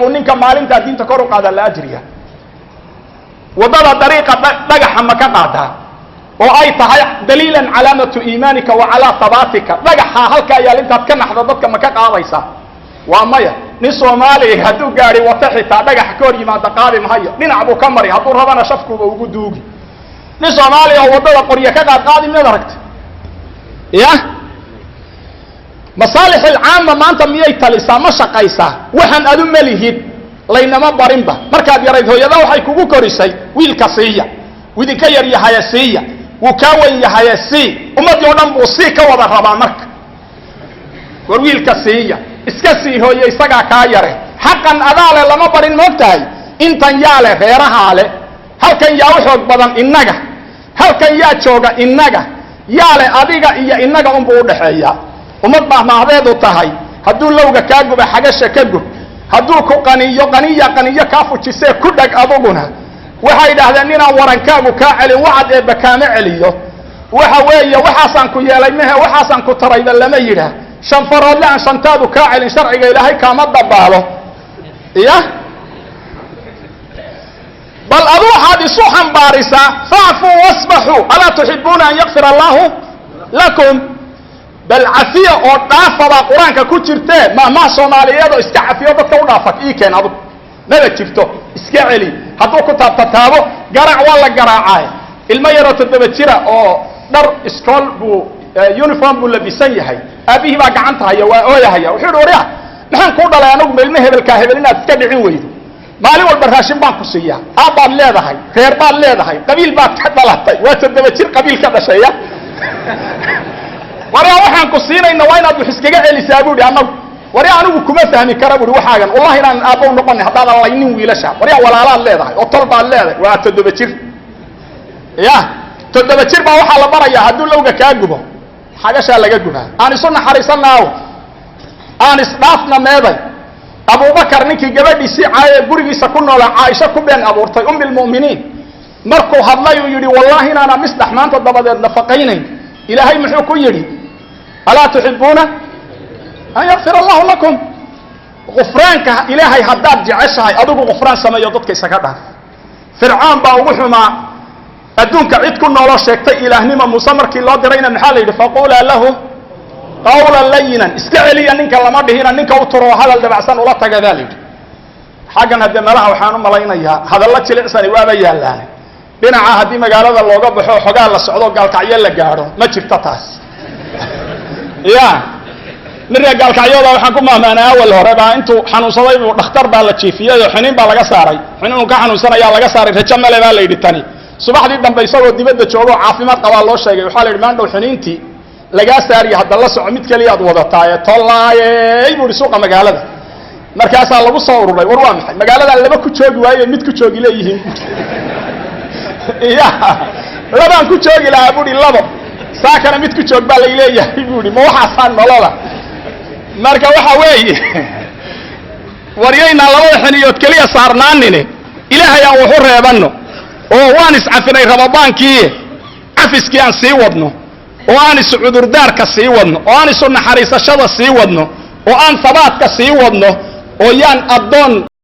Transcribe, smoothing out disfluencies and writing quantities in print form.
buu ninka maalinta diinta kor u qaada la ajriya wadada dariiqa dhagaxa ma ka qaadaa oo ay tahay daliilan calaamatu iimaanika wa calaa thabaatika dhagaxa halka ayaa intaad ka naxdo dadka ma ka qaadaysa waa maya nin Soomaaliga hadduu gaari wata xitaa dhagax ka hor yimaada qaadi maayo dhinac buu ka mari hadduu rabana shafkuba ugu duugi nin Soomaaliga wadada qorya ka qaadi ma aragtay ya masaalix al-aama maanta miyay talisaa ma shaqaysaa waxaan adu malihid laynama barinba markaad yarayd hooyada waxay kugu korisay wiilka siiya widinka yar yahay siiya wuu ka weyn yahay sii ummadii oo dhan buu sii ka wada rabaa marka war wiilka siiya iska sii hooyo isaga ka yare xaqan adaale lama barin moogtahay intan yaale reerahaale halkan yaa xoog badan inaga halkan yaa jooga inaga yaale adiga iyo inaga buu u dhaxeeya ummad mahmaadeedu tahay hadduu lowga ka guba xagasha ka gub hadduu ku qaniyo ka fujisee ku dhag aduguna waxay yidhaahdeen inaan warankaagu kaa celin wacad ee bakaama celiyo waxa weeye waxaasaan ku yeelay mehe waxaasaan ku tarayba lama yidhaah shan faroodle aan shantaadu kaa celin sharciga ilaahay kaama dabaalo iya bal adu waxaad isu xambaarisaa fa'fu wasbaxu alaa tuxibuuna an yakfir allahu lakum bal cafiya oo dhaafada quraanka ku jirtee ma Soomaaliyeed oo iska cafiyo dadka u dhaafak ii keen adu nada jirto iska celi hadduu ku taabtaabo garac waa la garaacay ilma yaro 7 jira oo dhar iskool buu uniform buu labisan yahay abihi baa gacanta haya waa ooyahaya wuxuu dhoriyaa maxaan ku dhalay anigu ilma hebelka inaad iska dhicin weydo maalin walba raashin baan ku siiyaa aabbaad leedahay reer baad leedahay qabiil baad ka dhalatay waa 7 jir qabiil ka dhashaya wariya waxaan ku siinayna waa inaad wax iskaga celisaa buu anagu wariya anigu kuma fahmi kara buu waxaagan wallahi inaan aabbo noqon hadaa la laynin wiilasha wariya walaalaad leedahay oo tol baad leedahay waa 7 jir ya 7 jir baa waxa la barayaa hadduu lowga ka gubo xagasha laga gubaa aan isu naxariisanaaw aan isdhaafna meeday Abu Bakar ninkii gabadhiisii caayay gurigiisa ku noolaa Aisha ku been abuurtay ummul muuminiin markuu hadlay uu yiri wallahi inaana misdax maanta dabadeed nafaqaynayn ilaahay muxuu ku yiri alaa tuhibbuna an yaghfir Allahu lakum غفرانka ilaahay hadaad jeceshahay adigu غفران sameeyo dadka isaga dhaaf fir'aan baa ugu xumaa adduunka cid ku noolo sheegtay ilaahnimo Muuse markii loo dirayna maxaa la yiri faqula lahu qawlan layyinan iska celiya ninka lama dhihina ninka u turo hadal dabacsan ula tagadaali xagan hadda malaha waxaan u malaynayaa hadalla jilicsan waaba yaalaan dhinaca hadii magaalada looga baxo xogaa la socdo gaalkacyo la gaaro ma jirto taas ya mirga gaalkacyada waxaan ku maamaanaa awal hore baa intuu xanuunsaday uu dhakhtar baa la jiifiyay oo xiniin baa laga saaray xiniin ka xanuunsanaya laga saaray rajo male baa la yidhi tani subaxdii dambe isagoo dibadda joogo caafimaad qaba loo sheegay waxa la yidhi maandhow xiniintii laga saariyo hadda la soco mid kaliya aad wadataa tollaayay buu suuqa magaalada markaas lagu soo ururay war waa maxay magaalada laba ku joogi waayo mid ku joogi leeyihiin ya labaan ku joogi lahaa buu labo saakana mid ku joog baa la leeyahay buu ma waxa saan nolola marka waxa weeye wariyayna labada xiniyood kaliya saarnaanine ilaahay aan wuxuu reebano oo waan iscafinay rabadaankii afiskii aan sii wadno oo aan isu cudurdaarka sii wadno oo aan isu naxariisashada sii wadno oo aan sabaadka sii wadno oo yaan adoon